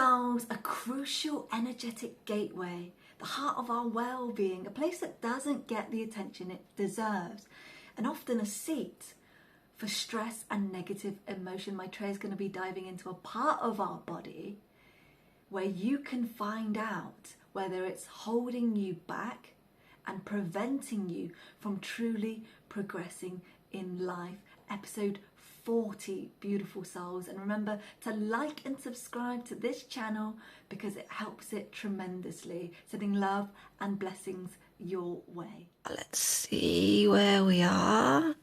souls, a crucial energetic gateway, the heart of our well-being, a place that doesn't get the attention it deserves, and often a seat for stress and negative emotion. Maitreya is going to be diving into a part of our body where you can find out whether it's holding you back and preventing you from truly progressing in life. Episode 40, beautiful souls. And remember to like and subscribe to this channel because it helps it tremendously. Sending love and blessings your way. Let's see where we are.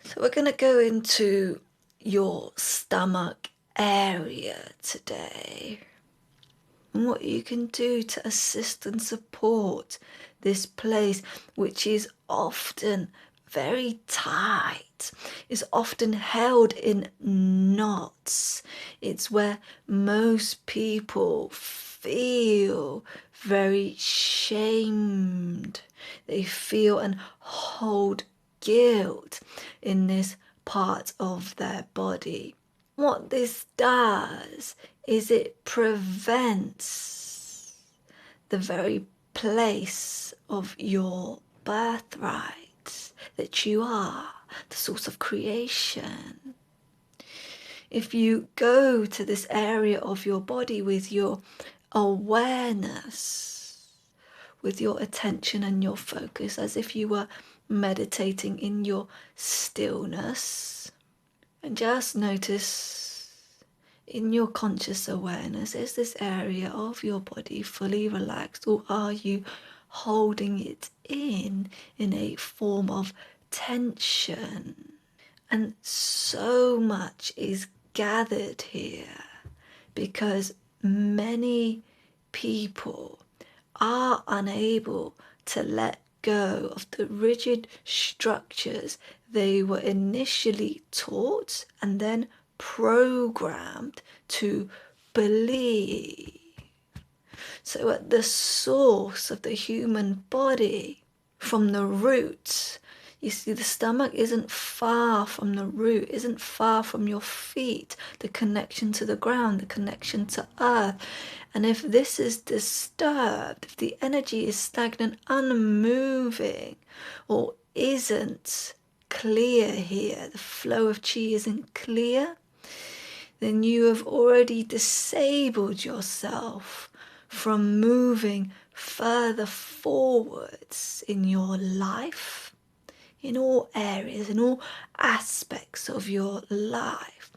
So we're going to go into your stomach area today, and what you can do to assist and support this place, which is often very tight, is often held in knots. It's where most people feel very shamed. They feel and hold guilt in this part of their body. What this does is it prevents the very place of your birthright, that you are the source of creation. If you go to this area of your body with your awareness, with your attention and your focus, as if you were meditating in your stillness, and just notice in your conscious awareness, is this area of your body fully relaxed, or are you holding it in a form of tension? And so much is gathered here because many people are unable to let go of the rigid structures they were initially taught and then programmed to believe. So at the source of the human body, from the roots, you see the stomach isn't far from the root, isn't far from your feet, the connection to the ground, the connection to earth. And if this is disturbed, if the energy is stagnant, unmoving, or isn't clear here, the flow of chi isn't clear, then you have already disabled yourself from moving further forwards in your life, in all areas, in all aspects of your life.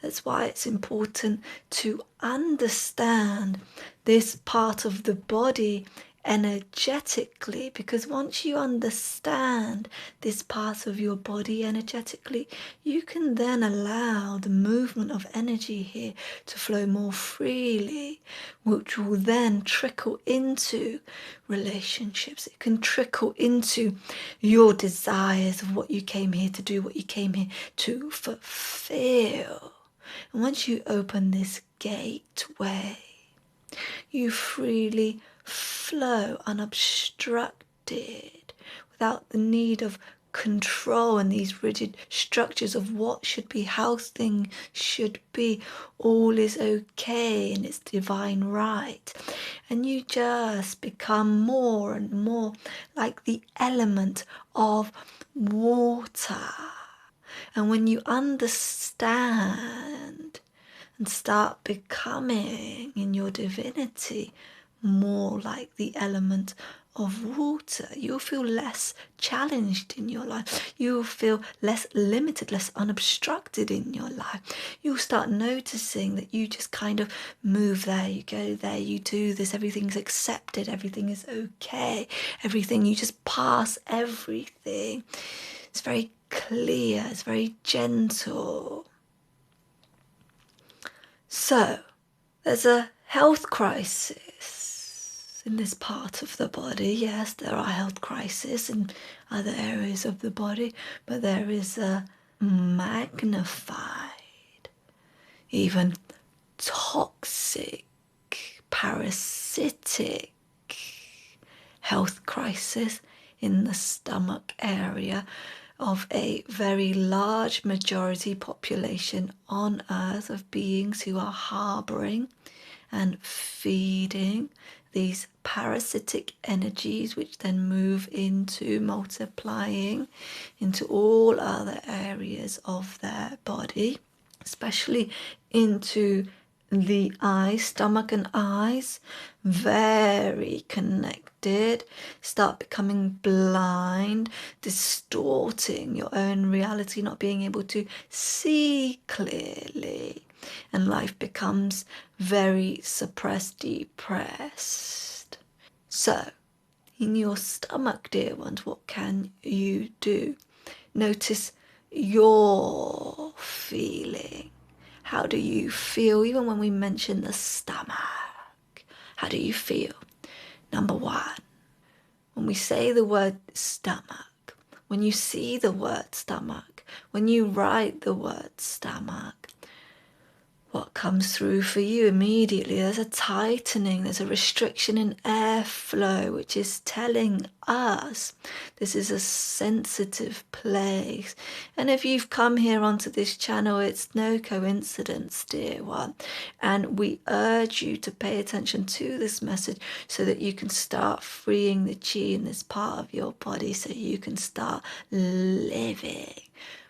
That's why it's important to understand this part of the body energetically, because once you understand this part of your body energetically, you can then allow the movement of energy here to flow more freely, which will then trickle into relationships. It can trickle into your desires of what you came here to do, what you came here to fulfill. And once you open this gateway, you freely flow unobstructed without the need of control and these rigid structures of what should be, how things should be. All is okay in its divine right, and you just become more and more like the element of water. And when you understand and start becoming in your divinity more like the element of water, you'll feel less challenged in your life. You'll feel less limited, less unobstructed in your life. You'll start noticing that you just kind of move there, you go there, you do this, everything's accepted, everything is okay, everything, you just pass everything. It's very clear, it's very gentle. So, there's a health crisis in this part of the body. Yes, there are health crises in other areas of the body, but there is a magnified, even toxic, parasitic health crisis in the stomach area, of a very large majority population on Earth of beings who are harboring and feeding these parasitic energies, which then move into multiplying into all other areas of their body, especially into the eyes, stomach and eyes, very connected, start becoming blind, distorting your own reality, not being able to see clearly, and life becomes very suppressed, depressed. So, in your stomach, dear ones, what can you do? Notice your feeling. How do you feel? Even when we mention the stomach, how do you feel? Number one, when we say the word stomach, when you see the word stomach, when you write the word stomach, what comes through for you immediately? There's a tightening, there's a restriction in airflow, which is telling us this is a sensitive place. And if you've come here onto this channel, it's no coincidence, dear one. And we urge you to pay attention to this message so that you can start freeing the chi in this part of your body, so you can start living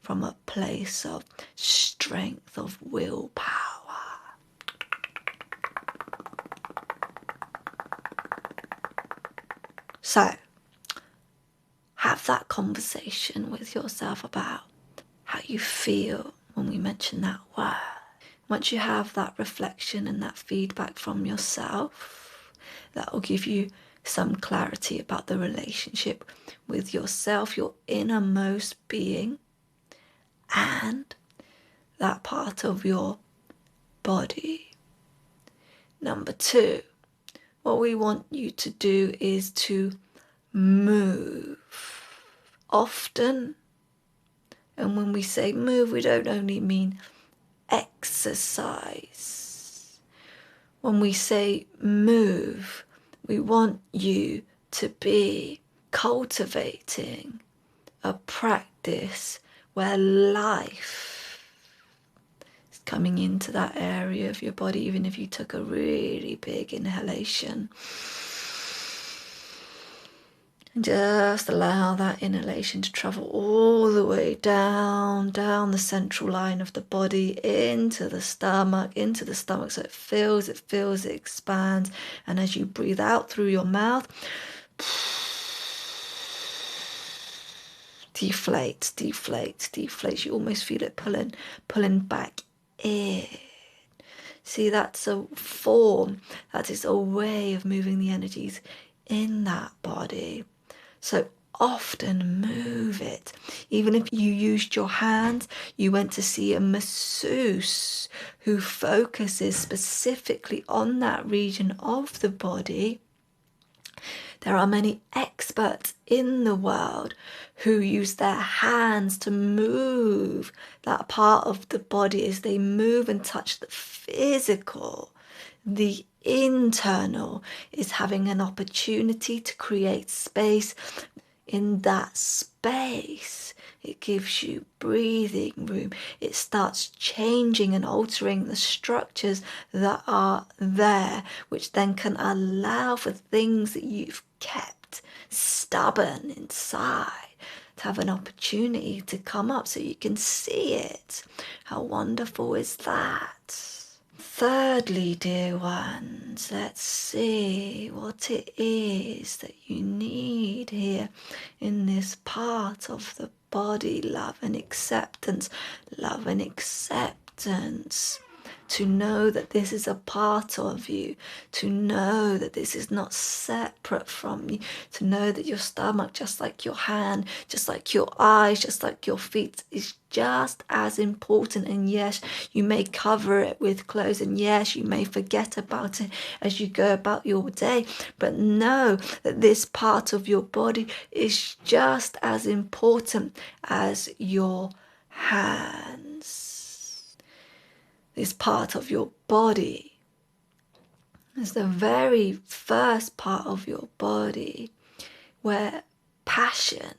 from a place of strength, of willpower. So, have that conversation with yourself about how you feel when we mention that word. Once you have that reflection and that feedback from yourself, that will give you some clarity about the relationship with yourself, your innermost being, and that part of your body. Number two, what we want you to do is to move often. And when we say move, we don't only mean exercise. When we say move, we want you to be cultivating a practice where life is coming into that area of your body. Even if you took a really big inhalation, and just allow that inhalation to travel all the way down the central line of the body into the stomach, so it fills, it expands. And as you breathe out through your mouth, deflates. You almost feel it pulling back in. See, that's a form, that is a way of moving the energies in that body. So often move it. Even if you used your hands, you went to see a masseuse who focuses specifically on that region of the body. There are many experts in the world who use their hands to move that part of the body as they move and touch the physical. The internal is having an opportunity to create space. In that space, it gives you breathing room. It starts changing and altering the structures that are there, which then can allow for things that you've kept stubborn inside to have an opportunity to come up so you can see it. How wonderful is that? Thirdly, dear ones, let's see what it is that you need here in this part of the body. Love and acceptance. To know that this is a part of you, to know that this is not separate from you, to know that your stomach, just like your hand, just like your eyes, just like your feet, is just as important. And yes, you may cover it with clothes, and yes, you may forget about it as you go about your day, but know that this part of your body is just as important as your hands. This part of your body is the very first part of your body where passion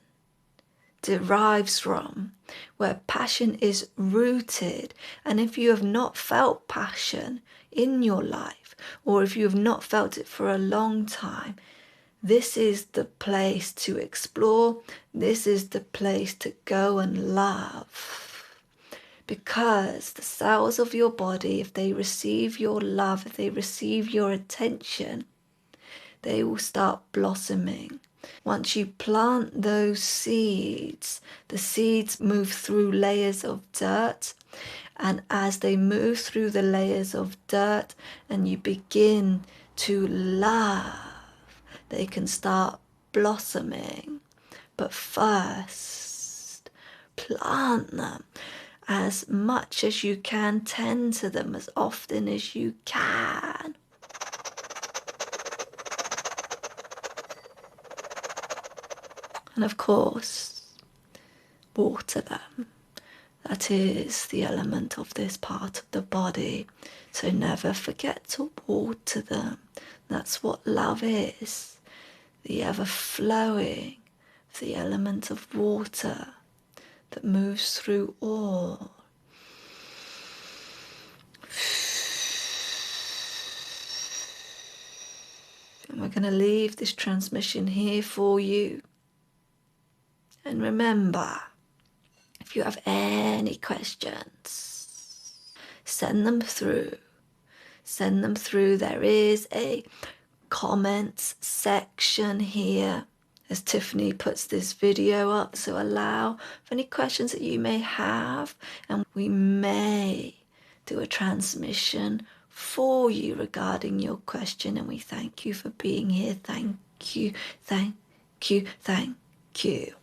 derives from, where passion is rooted. And if you have not felt passion in your life, or if you have not felt it for a long time, this is the place to explore. This is the place to go and love. Because the cells of your body, if they receive your love, if they receive your attention, they will start blossoming. Once you plant those seeds, the seeds move through layers of dirt. And as they move through the layers of dirt and you begin to love, they can start blossoming. But first, plant them as much as you can, tend to them as often as you can. And of course, water them. That is the element of this part of the body. So never forget to water them. That's what love is. The ever-flowing, the element of water that moves through all. And we're going to leave this transmission here for you. And remember, if you have any questions, send them through. Send them through. There is a comments section here as Tiffany puts this video up. So allow for any questions that you may have, and we may do a transmission for you regarding your question. And we thank you for being here. Thank you, thank you, thank you.